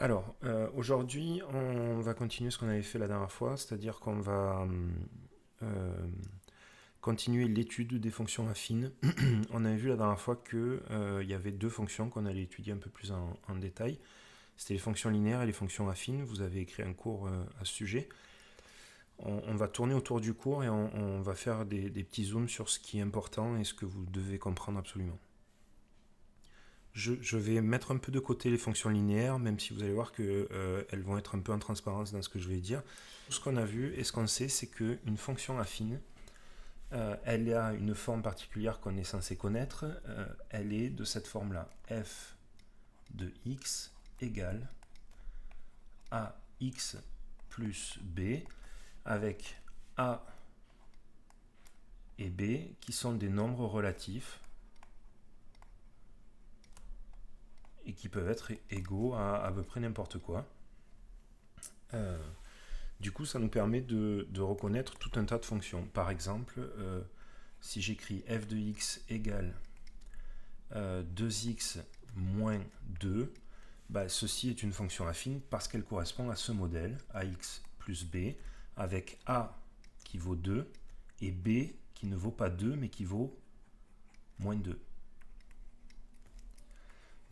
Alors, aujourd'hui, on va continuer ce qu'on avait fait la dernière fois, c'est-à-dire qu'on va euh, continuer l'étude des fonctions affines. On avait vu la dernière fois qu'il y avait deux fonctions qu'on allait étudier un peu plus en détail. C'était les fonctions linéaires et les fonctions affines. Vous avez écrit un cours à ce sujet. On va tourner autour du cours et on va faire des petits zooms sur ce qui est important et ce que vous devez comprendre absolument. Je vais mettre un peu de côté les fonctions linéaires, même si vous allez voir qu'elles vont être un peu en transparence dans ce que je vais dire. Tout ce qu'on a vu et ce qu'on sait, c'est qu'une fonction affine, elle a une forme particulière qu'on est censé connaître. Elle est de cette forme-là. F de x égale ax plus b, avec a et b qui sont des nombres relatifs et qui peuvent être égaux à peu près n'importe quoi. Du coup, ça nous permet de reconnaître tout un tas de fonctions. Par exemple, si j'écris f de x égale 2x moins 2, bah, ceci est une fonction affine parce qu'elle correspond à ce modèle, ax plus b, avec a qui vaut 2 et b qui ne vaut pas 2 mais qui vaut moins 2.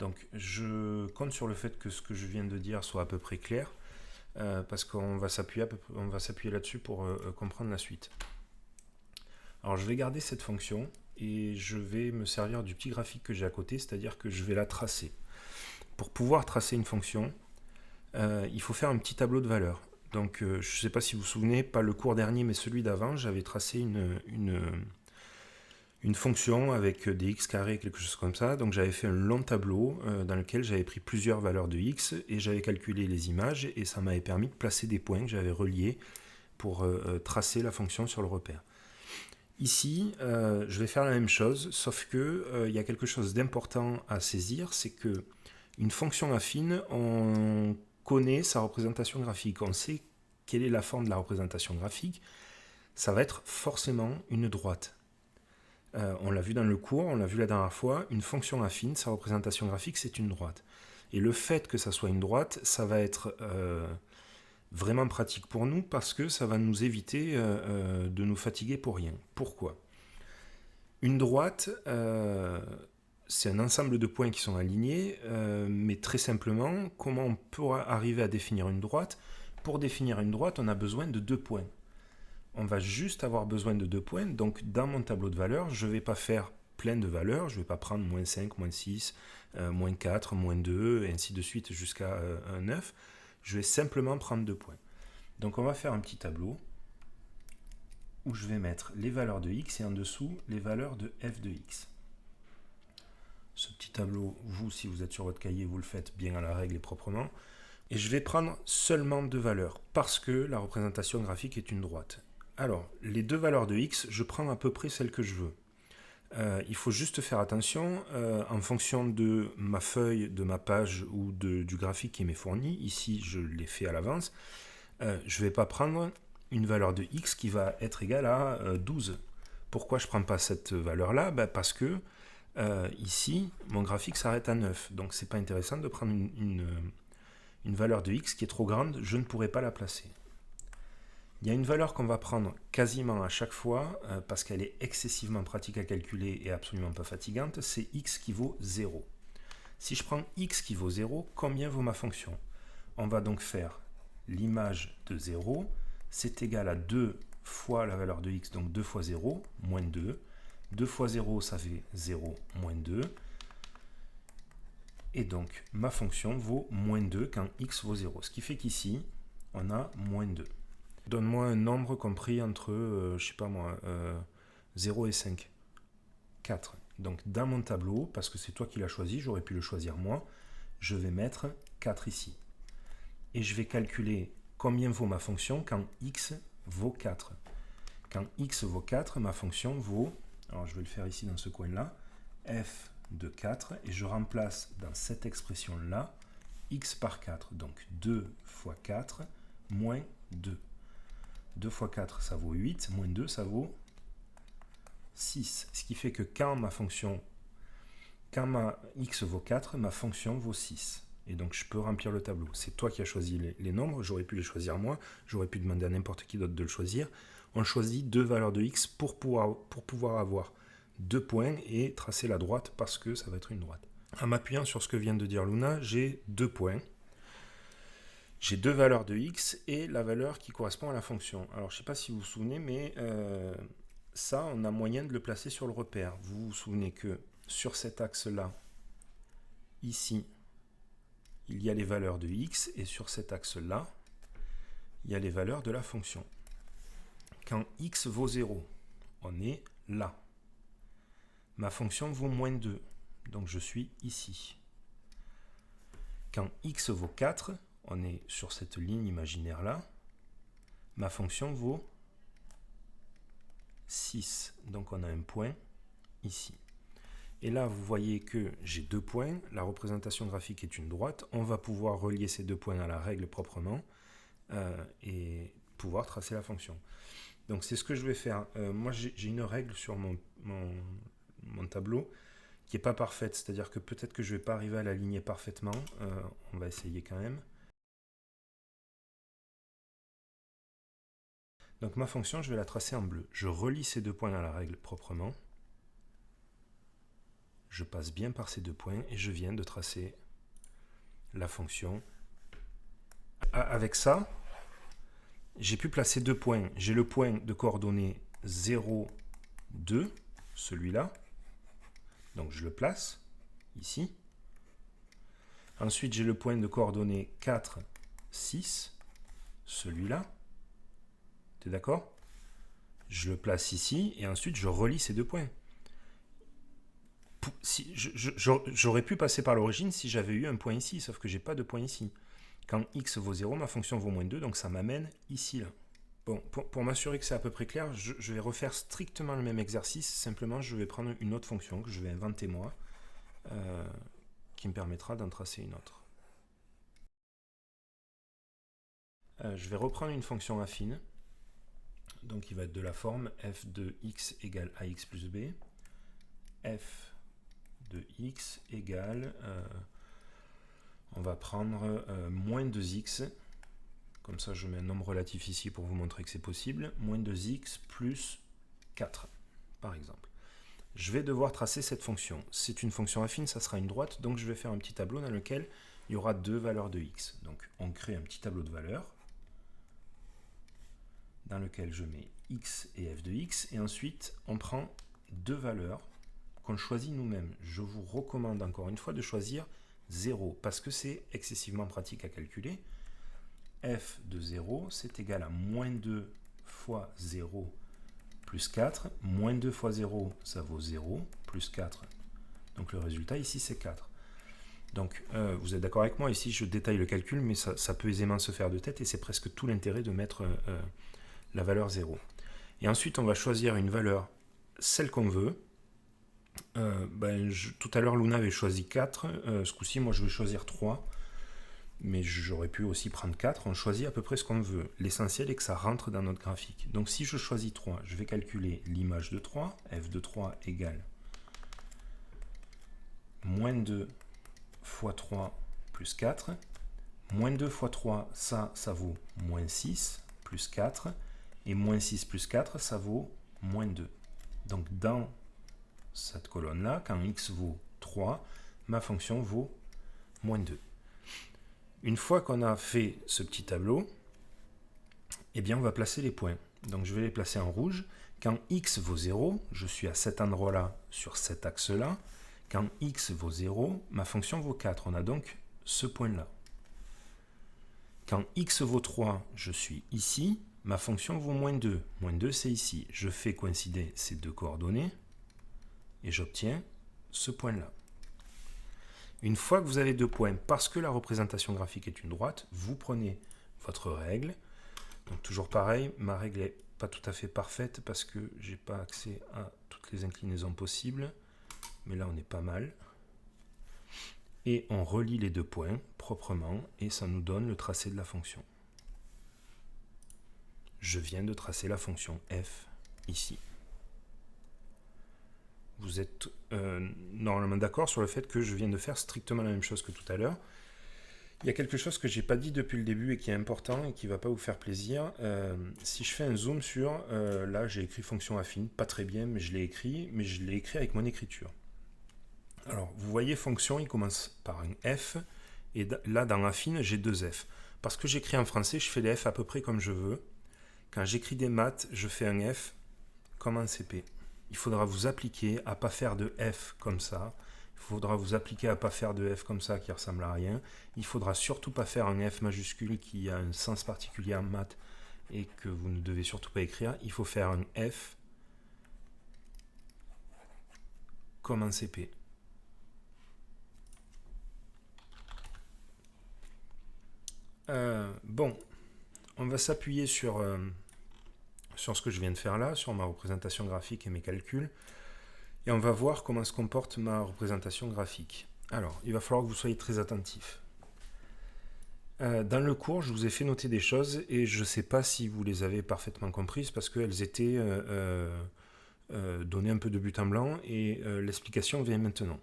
Donc je compte sur le fait que ce que je viens de dire soit à peu près clair, parce qu'on va s'appuyer là-dessus pour comprendre la suite. Alors je vais garder cette fonction et je vais me servir du petit graphique que j'ai à côté, c'est-à-dire que je vais la tracer. Pour pouvoir tracer une fonction, il faut faire un petit tableau de valeurs. Donc je ne sais pas si vous vous souvenez, pas le cours dernier mais celui d'avant, j'avais tracé une fonction avec des x carrés, quelque chose comme ça. Donc j'avais fait un long tableau dans lequel j'avais pris plusieurs valeurs de x et j'avais calculé les images et ça m'avait permis de placer des points que j'avais reliés pour tracer la fonction sur le repère. Ici, je vais faire la même chose, sauf que il y a quelque chose d'important à saisir, c'est que une fonction affine, on connaît sa représentation graphique, on sait quelle est la forme de la représentation graphique, ça va être forcément une droite. On l'a vu dans le cours, on l'a vu la dernière fois, une fonction affine, sa représentation graphique, c'est une droite. Et le fait que ça soit une droite, ça va être vraiment pratique pour nous parce que ça va nous éviter de nous fatiguer pour rien. Pourquoi ? Une droite, c'est un ensemble de points qui sont alignés, mais très simplement, comment on peut arriver à définir une droite ? Pour définir une droite, on a besoin de deux points. On va juste avoir besoin de deux points, donc dans mon tableau de valeurs, je ne vais pas faire plein de valeurs, je ne vais pas prendre moins 5, moins 6, moins 4, moins 2, et ainsi de suite jusqu'à 9. Je vais simplement prendre deux points. Donc on va faire un petit tableau où je vais mettre les valeurs de x et en dessous les valeurs de f de x. Ce petit tableau, vous, si vous êtes sur votre cahier, vous le faites bien à la règle et proprement. Et je vais prendre seulement deux valeurs parce que la représentation graphique est une droite. Alors, les deux valeurs de x, je prends à peu près celles que je veux. Il faut juste faire attention, en fonction de ma feuille, de ma page ou du graphique qui m'est fourni, ici je l'ai fait à l'avance, je ne vais pas prendre une valeur de x qui va être égale à 12. Pourquoi je ne prends pas cette valeur-là ? Parce que ici, mon graphique s'arrête à 9, donc c'est pas intéressant de prendre une valeur de x qui est trop grande, je ne pourrai pas la placer. Il y a une valeur qu'on va prendre quasiment à chaque fois, parce qu'elle est excessivement pratique à calculer et absolument pas fatigante, c'est x qui vaut 0. Si je prends x qui vaut 0, combien vaut ma fonction ? On va donc faire l'image de 0, c'est égal à 2 fois la valeur de x, donc 2 fois 0, moins 2. 2 fois 0, ça fait 0, moins 2. Et donc, ma fonction vaut moins 2 quand x vaut 0. Ce qui fait qu'ici, on a moins 2. Donne-moi un nombre compris entre, je sais pas moi, 0 et 5. 4. Donc dans mon tableau, parce que c'est toi qui l'as choisi, j'aurais pu le choisir moi, je vais mettre 4 ici. Et je vais calculer combien vaut ma fonction quand x vaut 4. Quand x vaut 4, ma fonction vaut, alors je vais le faire ici dans ce coin-là, f de 4, et je remplace dans cette expression-là x par 4. Donc 2 fois 4 moins 2. 2 fois 4, ça vaut 8, moins 2, ça vaut 6. Ce qui fait que quand ma x vaut 4, ma fonction vaut 6. Et donc je peux remplir le tableau. C'est toi qui as choisi les nombres, j'aurais pu les choisir moi, j'aurais pu demander à n'importe qui d'autre de le choisir. On choisit deux valeurs de x pour pouvoir avoir deux points et tracer la droite parce que ça va être une droite. En m'appuyant sur ce que vient de dire Luna, j'ai deux points. J'ai deux valeurs de x et la valeur qui correspond à la fonction. Alors je ne sais pas si vous vous souvenez, mais ça, on a moyen de le placer sur le repère. Vous vous souvenez que sur cet axe-là, ici, il y a les valeurs de x, et sur cet axe-là, il y a les valeurs de la fonction. Quand x vaut 0, on est là. Ma fonction vaut moins 2, donc je suis ici. Quand x vaut 4, on est sur cette ligne imaginaire-là. Ma fonction vaut 6, donc on a un point ici. Et là, vous voyez que j'ai deux points, la représentation graphique est une droite, on va pouvoir relier ces deux points à la règle proprement et pouvoir tracer la fonction. Donc c'est ce que je vais faire. Moi j'ai une règle sur mon tableau qui n'est pas parfaite, c'est-à-dire que peut-être que je ne vais pas arriver à l'aligner parfaitement, on va essayer quand même. Donc ma fonction, je vais la tracer en bleu. Je relie ces deux points à la règle proprement. Je passe bien par ces deux points et je viens de tracer la fonction. Avec ça, j'ai pu placer deux points. J'ai le point de coordonnées 0, 2, celui-là. Donc je le place ici. Ensuite, j'ai le point de coordonnées 4, 6, celui-là. Tu es d'accord? Je le place ici et ensuite je relie ces deux points. J'aurais pu passer par l'origine si j'avais eu un point ici, sauf que j'ai pas de point ici. Quand x vaut 0, ma fonction vaut moins 2, donc ça m'amène ici, là. Bon, pour m'assurer que c'est à peu près clair, je vais refaire strictement le même exercice, simplement je vais prendre une autre fonction que je vais inventer moi, qui me permettra d'en tracer une autre. Je vais reprendre une fonction affine, donc il va être de la forme f de x égale ax plus b, f de x égale, on va prendre moins 2x, comme ça je mets un nombre relatif ici pour vous montrer que c'est possible, moins 2x plus 4, par exemple. Je vais devoir tracer cette fonction. C'est une fonction affine, ça sera une droite, donc je vais faire un petit tableau dans lequel il y aura deux valeurs de x. Donc on crée un petit tableau de valeurs, dans lequel je mets x et f de x, et ensuite on prend deux valeurs qu'on choisit nous-mêmes. Je vous recommande encore une fois de choisir 0, parce que c'est excessivement pratique à calculer. F de 0, c'est égal à moins 2 fois 0 plus 4. Moins 2 fois 0, ça vaut 0, plus 4. Donc le résultat ici, c'est 4. Donc vous êtes d'accord avec moi, ici je détaille le calcul, mais ça peut aisément se faire de tête, et c'est presque tout l'intérêt de mettre la valeur 0. Et ensuite, on va choisir une valeur, celle qu'on veut. Tout à l'heure, Luna avait choisi 4. Ce coup-ci, moi, je vais choisir 3. Mais j'aurais pu aussi prendre 4. On choisit à peu près ce qu'on veut. L'essentiel est que ça rentre dans notre graphique. Donc, si je choisis 3, je vais calculer l'image de 3. F de 3 égale moins 2 fois 3 plus 4. Moins 2 fois 3, ça vaut moins 6 plus 4. Et moins 6 plus 4, ça vaut moins 2. Donc, dans cette colonne-là, quand x vaut 3, ma fonction vaut moins 2. Une fois qu'on a fait ce petit tableau, eh bien on va placer les points. Donc je vais les placer en rouge. Quand x vaut 0, je suis à cet endroit-là, sur cet axe-là. Quand x vaut 0, ma fonction vaut 4. On a donc ce point-là. Quand x vaut 3, je suis ici. Ma fonction vaut moins 2. Moins 2, c'est ici. Je fais coïncider ces deux coordonnées et j'obtiens ce point-là. Une fois que vous avez deux points, parce que la représentation graphique est une droite, vous prenez votre règle. Donc toujours pareil, ma règle n'est pas tout à fait parfaite parce que je n'ai pas accès à toutes les inclinaisons possibles. Mais là, on est pas mal. Et on relie les deux points proprement et ça nous donne le tracé de la fonction. Je viens de tracer la fonction f ici. Vous êtes normalement d'accord sur le fait que je viens de faire strictement la même chose que tout à l'heure. Il y a quelque chose que j'ai pas dit depuis le début et qui est important et qui va pas vous faire plaisir. Si je fais un zoom sur, là j'ai écrit fonction affine, pas très bien, mais je l'ai écrit avec mon écriture. Alors vous voyez fonction, il commence par un F, et là dans affine j'ai deux F. Parce que j'écris en français, je fais les F à peu près comme je veux. Quand j'écris des maths, je fais un F comme en CP. Il faudra vous appliquer à pas faire de F comme ça. Il faudra vous appliquer à pas faire de F comme ça qui ressemble à rien. Il faudra surtout pas faire un F majuscule qui a un sens particulier en maths et que vous ne devez surtout pas écrire. Il faut faire un F comme en CP. Bon, on va s'appuyer sur ce que je viens de faire là, sur ma représentation graphique et mes calculs. Et on va voir comment se comporte ma représentation graphique. Alors, il va falloir que vous soyez très attentifs. Dans le cours, je vous ai fait noter des choses et je ne sais pas si vous les avez parfaitement comprises parce qu'elles étaient données un peu de but en blanc et l'explication vient maintenant.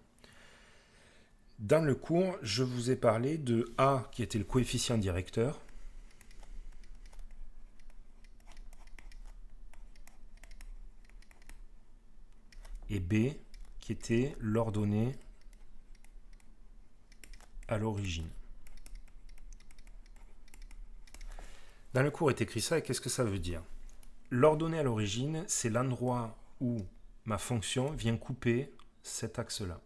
Dans le cours, je vous ai parlé de A qui était le coefficient directeur et B qui était l'ordonnée à l'origine. Dans le cours est écrit ça et qu'est-ce que ça veut dire? L'ordonnée à l'origine, c'est l'endroit où ma fonction vient couper cet axe-là.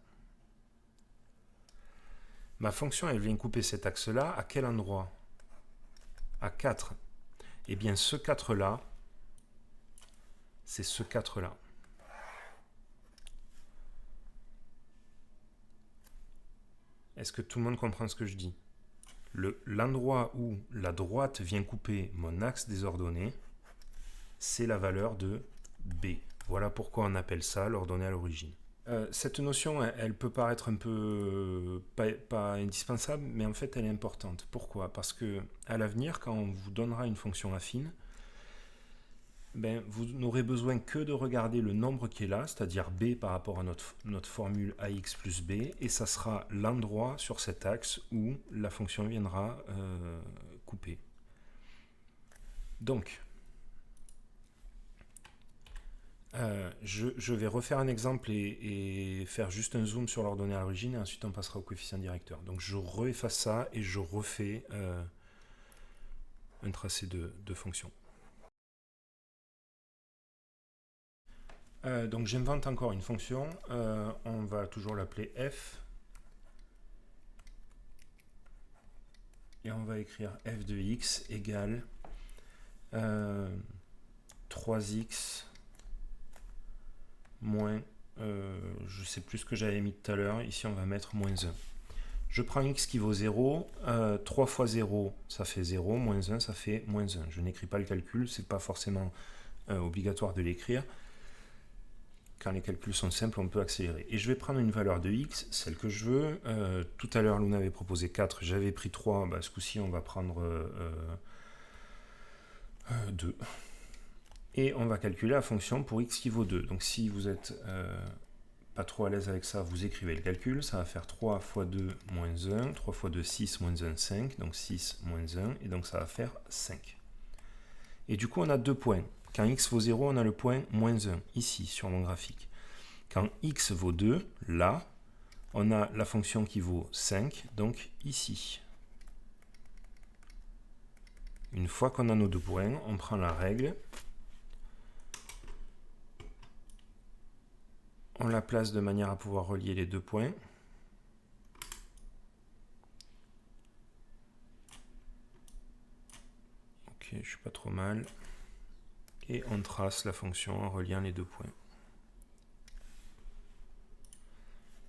Ma fonction, elle vient couper cet axe-là à quel endroit? À 4. Eh bien, ce 4-là, c'est ce 4-là. Est-ce que tout le monde comprend ce que je dis? L'endroit où la droite vient couper mon axe des ordonnées, c'est la valeur de B. Voilà pourquoi on appelle ça l'ordonnée à l'origine. Cette notion, elle peut paraître un peu pas indispensable, mais en fait elle est importante. Pourquoi? Parce que à l'avenir, quand on vous donnera une fonction affine, ben, vous n'aurez besoin que de regarder le nombre qui est là, c'est-à-dire B par rapport à notre formule AX plus B, et ça sera l'endroit sur cet axe où la fonction viendra couper. Donc, je vais refaire un exemple et faire juste un zoom sur l'ordonnée à l'origine, et ensuite on passera au coefficient directeur. Donc je réefface ça et je refais un tracé de fonction. Donc j'invente encore une fonction, on va toujours l'appeler f, et on va écrire f de x égale 3x moins, je sais plus ce que j'avais mis tout à l'heure, ici on va mettre moins 1. Je prends x qui vaut 0, 3 fois 0 ça fait 0, moins 1 ça fait moins 1. Je n'écris pas le calcul, c'est pas forcément obligatoire de l'écrire. Quand les calculs sont simples, on peut accélérer. Et je vais prendre une valeur de x, celle que je veux. Tout à l'heure, Luna avait proposé 4, j'avais pris 3. Bah, ce coup-ci, on va prendre 2. Et on va calculer la fonction pour x qui vaut 2. Donc si vous n'êtes pas trop à l'aise avec ça, vous écrivez le calcul. Ça va faire 3 fois 2 moins 1. 3 fois 2, 6 moins 1, 5. Donc 6 moins 1. Et donc ça va faire 5. Et du coup, on a 2 points. Quand x vaut 0, on a le point moins 1, ici, sur mon graphique. Quand x vaut 2, là, on a la fonction qui vaut 5, donc ici. Une fois qu'on a nos 2 points, on prend la règle, on la place de manière à pouvoir relier les 2 points. Ok, je suis pas trop mal. Et on trace la fonction en reliant les 2 points.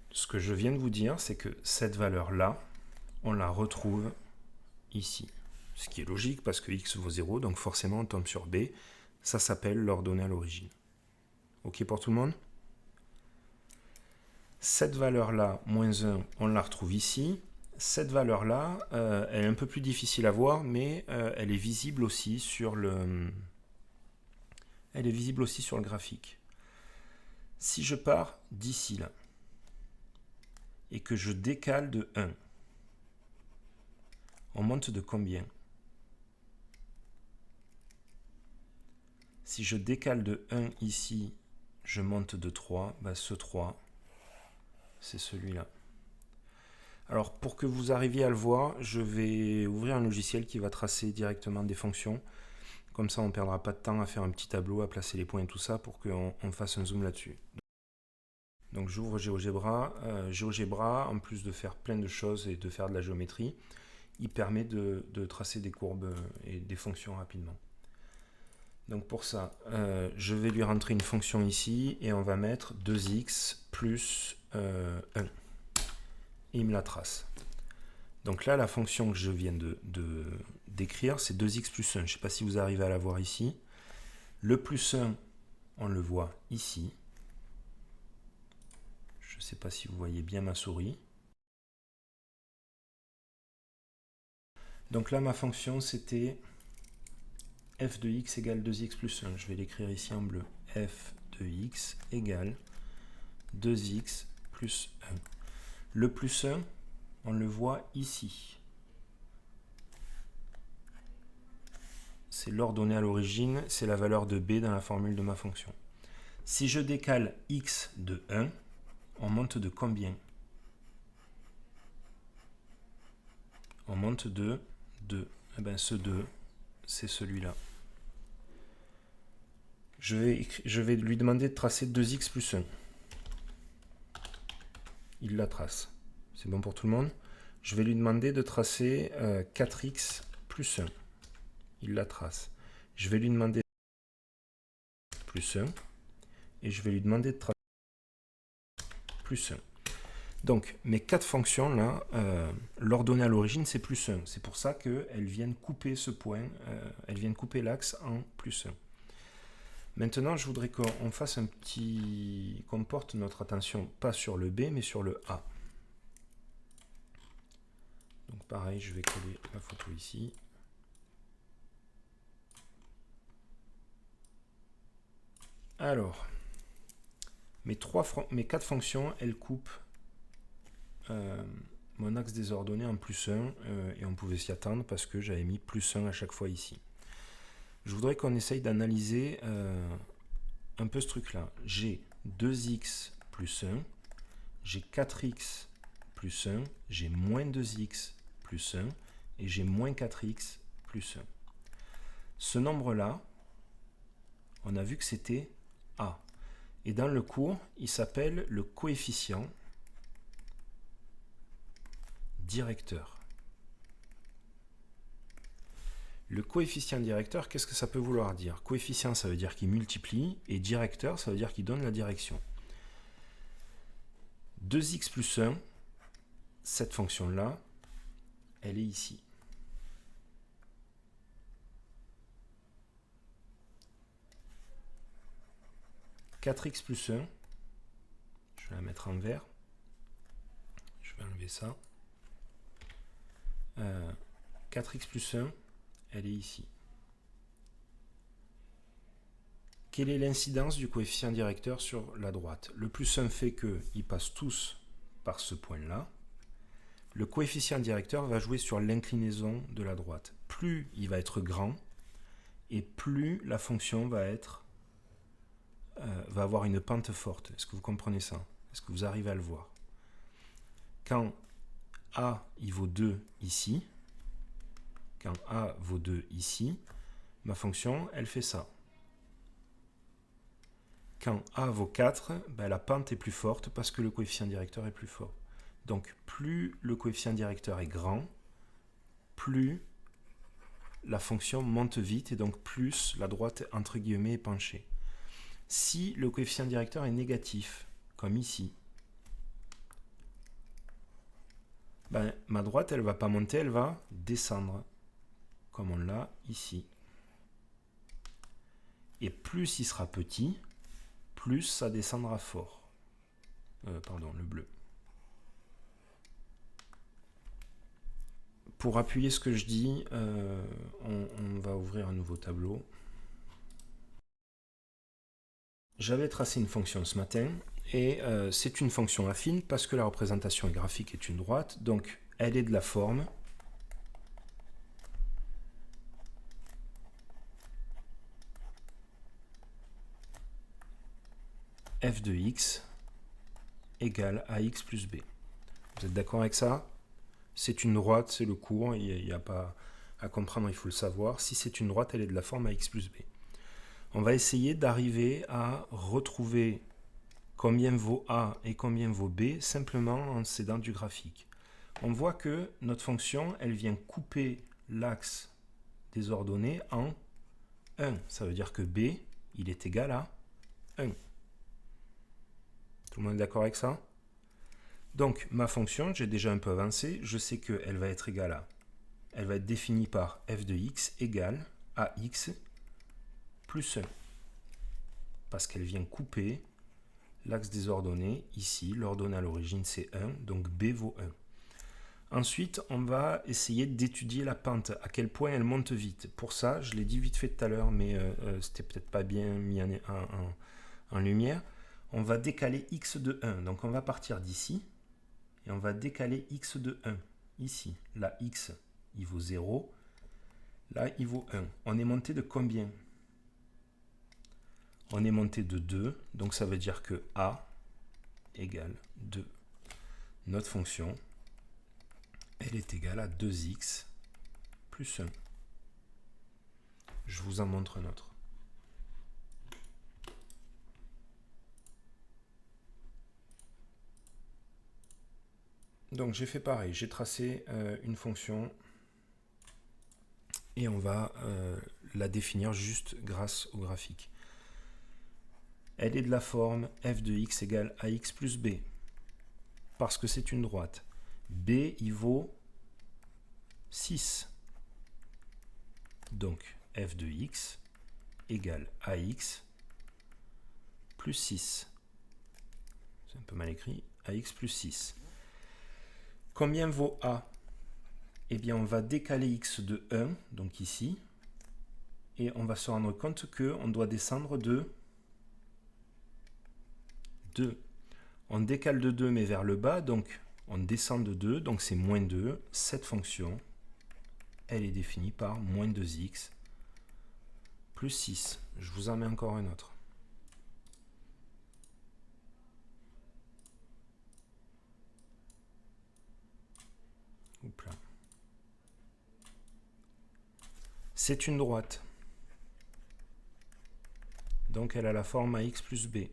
Ce que je viens de vous dire, c'est que cette valeur-là, on la retrouve ici. Ce qui est logique parce que x vaut 0, donc forcément on tombe sur B. Ça s'appelle l'ordonnée à l'origine. Ok pour tout le monde? Cette valeur-là, moins 1, on la retrouve ici. Cette valeur-là, elle est un peu plus difficile à voir, mais elle est visible aussi sur le graphique. Si je pars d'ici là, et que je décale de 1, on monte de combien? Si je décale de 1 ici, je monte de 3, ben ce 3, c'est celui-là. Alors pour que vous arriviez à le voir, je vais ouvrir un logiciel qui va tracer directement des fonctions. Comme ça, on ne perdra pas de temps à faire un petit tableau, à placer les points et tout ça pour qu'on fasse un zoom là-dessus. Donc j'ouvre GeoGebra. GeoGebra, en plus de faire plein de choses et de faire de la géométrie, il permet de tracer des courbes et des fonctions rapidement. Donc pour ça, je vais lui rentrer une fonction ici et on va mettre 2x plus 1. Et il me la trace. Donc là, la fonction que je viens d'écrire, c'est 2x plus 1. Je ne sais pas si vous arrivez à la voir ici. Le plus 1, on le voit ici. Je ne sais pas si vous voyez bien ma souris. Donc là, ma fonction, c'était f de x égale 2x plus 1. Je vais l'écrire ici en bleu. f de x égale 2x plus 1. Le plus 1, on le voit ici. C'est l'ordonnée à l'origine, c'est la valeur de b dans la formule de ma fonction. Si je décale x de 1, on monte de combien? On monte de 2. Eh bien, ce 2, c'est celui-là. Je vais lui demander de tracer 2x plus 1. Il la trace. C'est bon pour tout le monde. Je vais lui demander de tracer 4x plus 1. Il la trace. Je vais lui demander plus 1. Et je vais lui demander de tracer plus 1. Donc, mes 4 fonctions, là, l'ordonnée à l'origine, c'est plus 1. C'est pour ça qu'elles viennent couper ce point, elles viennent couper l'axe en plus 1. Maintenant, je voudrais qu'on fasse un petit... qu'on porte notre attention, pas sur le B, mais sur le A. Donc pareil, je vais coller la photo ici. Alors, mes 4 fonctions, elles coupent mon axe des ordonnées en plus 1, et on pouvait s'y attendre parce que j'avais mis plus 1 à chaque fois ici. Je voudrais qu'on essaye d'analyser un peu ce truc-là. J'ai 2x plus 1, j'ai 4x plus 1, j'ai moins 2x plus 1, et j'ai moins 4x plus 1. Ce nombre-là, on a vu que c'était A. Et dans le cours, il s'appelle le coefficient directeur. Le coefficient directeur, qu'est-ce que ça peut vouloir dire? Coefficient, ça veut dire qu'il multiplie, et directeur, ça veut dire qu'il donne la direction. 2x plus 1, cette fonction-là, elle est ici. « 4x plus 1, je vais la mettre en vert, je vais enlever ça. 4x plus 1, elle est ici. Quelle est l'incidence du coefficient directeur sur la droite? Le plus 1 fait qu'ils passent tous par ce point-là. Le coefficient directeur va jouer sur l'inclinaison de la droite. Plus il va être grand, et plus la fonction va avoir une pente forte. Est-ce que vous comprenez ça? Est-ce que vous arrivez à le voir? Quand A il vaut 2 ici, quand A vaut 2 ici, ma fonction, elle fait ça. Quand A vaut 4, ben, la pente est plus forte parce que le coefficient directeur est plus fort. Donc, plus le coefficient directeur est grand, plus la fonction monte vite et donc plus la droite, entre guillemets, est penchée. Si le coefficient directeur est négatif, comme ici, ben, ma droite, elle ne va pas monter, elle va descendre, comme on l'a ici. Et plus il sera petit, plus ça descendra fort. Pardon, le bleu. Pour appuyer ce que je dis, on va ouvrir un nouveau tableau. J'avais tracé une fonction ce matin, et c'est une fonction affine parce que la représentation graphique est une droite, donc elle est de la forme f de x égale ax plus b. Vous êtes d'accord avec ça? C'est une droite, c'est le cours, il n'y a pas à comprendre, il faut le savoir. Si c'est une droite, elle est de la forme ax plus b. On va essayer d'arriver à retrouver combien vaut a et combien vaut b simplement en s'aidant du graphique. On voit que notre fonction, elle vient couper l'axe des ordonnées en 1. Ça veut dire que b, il est égal à 1. Tout le monde est d'accord avec ça? Donc, ma fonction, j'ai déjà un peu avancé, je sais qu'elle va être égale à, elle va être définie par f de x égale ax plus 1. Parce qu'elle vient couper l'axe des ordonnées, ici, l'ordonnée à l'origine c'est 1, donc b vaut 1. Ensuite, on va essayer d'étudier la pente, à quel point elle monte vite. Pour ça, je l'ai dit vite fait tout à l'heure, mais c'était peut-être pas bien mis en lumière. On va décaler x de 1. Donc on va partir d'ici, et on va décaler x de 1. Ici, là, x, il vaut 0. Là, il vaut 1. On est monté de combien? On est monté de 2, donc ça veut dire que a égale 2. Notre fonction, elle est égale à 2x plus 1. Je vous en montre un autre. Donc j'ai fait pareil, j'ai tracé une fonction et on va la définir juste grâce au graphique. Elle est de la forme f de x égale ax plus b, parce que c'est une droite. B, il vaut 6. Donc f de x égale ax plus 6. C'est un peu mal écrit, ax plus 6. Combien vaut a? Eh bien, on va décaler x de 1, donc ici, et on va se rendre compte qu'on doit descendre de 2. On décale de 2, mais vers le bas, donc on descend de 2, donc c'est moins 2. Cette fonction, elle est définie par moins 2x plus 6. Je vous en mets encore un autre. C'est une droite. Donc elle a la forme ax plus b.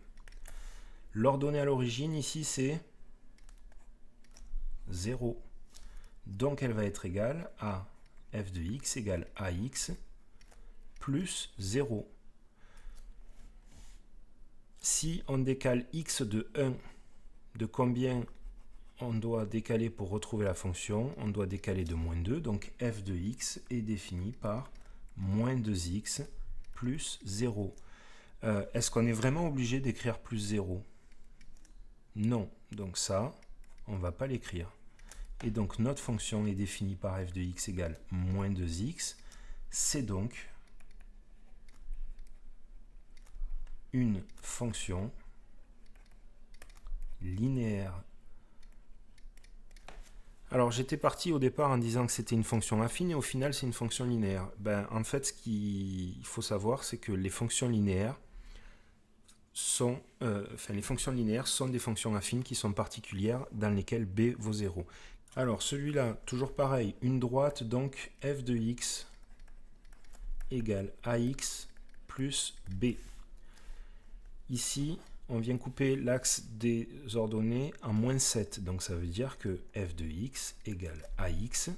L'ordonnée à l'origine, ici, c'est 0. Donc elle va être égale à f de x égale ax plus 0. Si on décale x de 1, de combien on doit décaler pour retrouver la fonction? On doit décaler de moins 2, donc f de x est défini par moins 2x plus 0. Est-ce qu'on est vraiment obligé d'écrire plus 0? Non, donc ça, on ne va pas l'écrire. Et donc notre fonction est définie par f de x égale moins 2x. C'est donc une fonction linéaire. Alors j'étais parti au départ en disant que c'était une fonction affine et au final c'est une fonction linéaire. En fait, ce qu'il faut savoir, c'est que les fonctions linéaires sont, les fonctions linéaires sont des fonctions affines qui sont particulières dans lesquelles b vaut 0. Alors celui-là, toujours pareil, une droite, donc f de x égale ax plus b. Ici, on vient couper l'axe des ordonnées en moins 7. Donc ça veut dire que f de x égale ax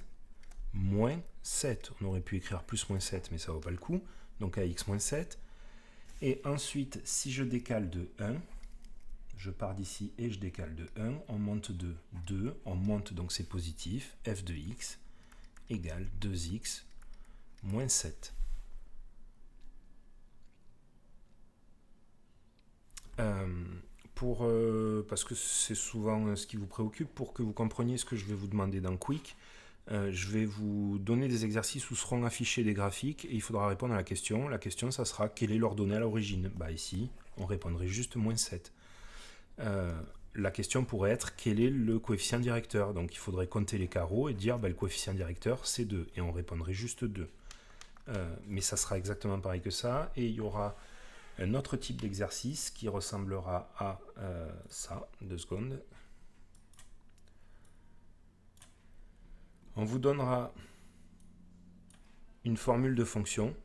moins 7. On aurait pu écrire plus moins 7, mais ça ne vaut pas le coup. Donc ax moins 7. Et ensuite, si je décale de 1, je pars d'ici et je décale de 1, on monte de 2, on monte, donc c'est positif, f de x égale 2x moins 7. Parce que c'est souvent ce qui vous préoccupe, pour que vous compreniez ce que je vais vous demander dans Quick, je vais vous donner des exercices où seront affichés des graphiques et il faudra répondre à la question. La question, ça sera quelle est l'ordonnée à l'origine? Ici, on répondrait juste moins 7. La question pourrait être quel est le coefficient directeur? Donc il faudrait compter les carreaux et dire le coefficient directeur c'est 2 et on répondrait juste 2. Mais ça sera exactement pareil que ça et il y aura un autre type d'exercice qui ressemblera à ça. 2 secondes. On vous donnera une formule de fonction.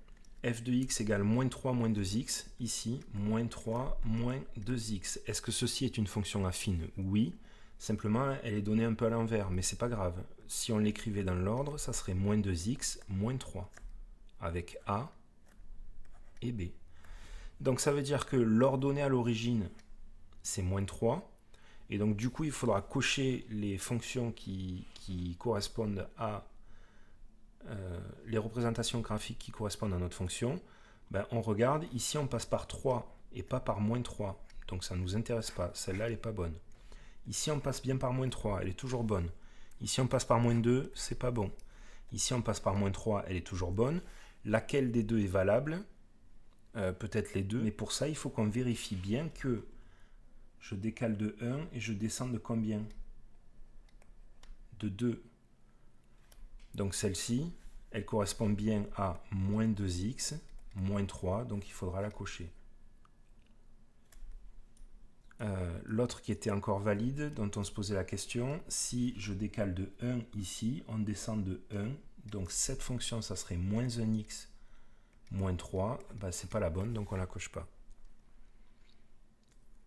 F de x égale moins 3 moins 2x. Ici, moins 3 moins 2x. Est-ce que ceci est une fonction affine? Oui. Simplement, elle est donnée un peu à l'envers, mais c'est pas grave. Si on l'écrivait dans l'ordre, ça serait moins 2x moins 3, avec a et b. Donc ça veut dire que l'ordonnée à l'origine, c'est moins 3. Et donc du coup, il faudra cocher les fonctions qui correspondent à les représentations graphiques qui correspondent à notre fonction. Ben, on regarde, ici on passe par 3 et pas par moins 3. Donc ça ne nous intéresse pas, celle-là elle n'est pas bonne. Ici on passe bien par moins 3, elle est toujours bonne. Ici on passe par moins 2, c'est pas bon. Ici on passe par moins 3, elle est toujours bonne. Laquelle des deux est valable? Peut-être les deux, mais pour ça il faut qu'on vérifie bien que je décale de 1 et je descends de combien? De 2. Donc celle-ci, elle correspond bien à moins 2x, moins 3, donc il faudra la cocher. L'autre qui était encore valide, dont on se posait la question, si je décale de 1 ici, on descend de 1, donc cette fonction, ça serait moins 1x, moins 3, ben, c'est pas la bonne, donc on la coche pas.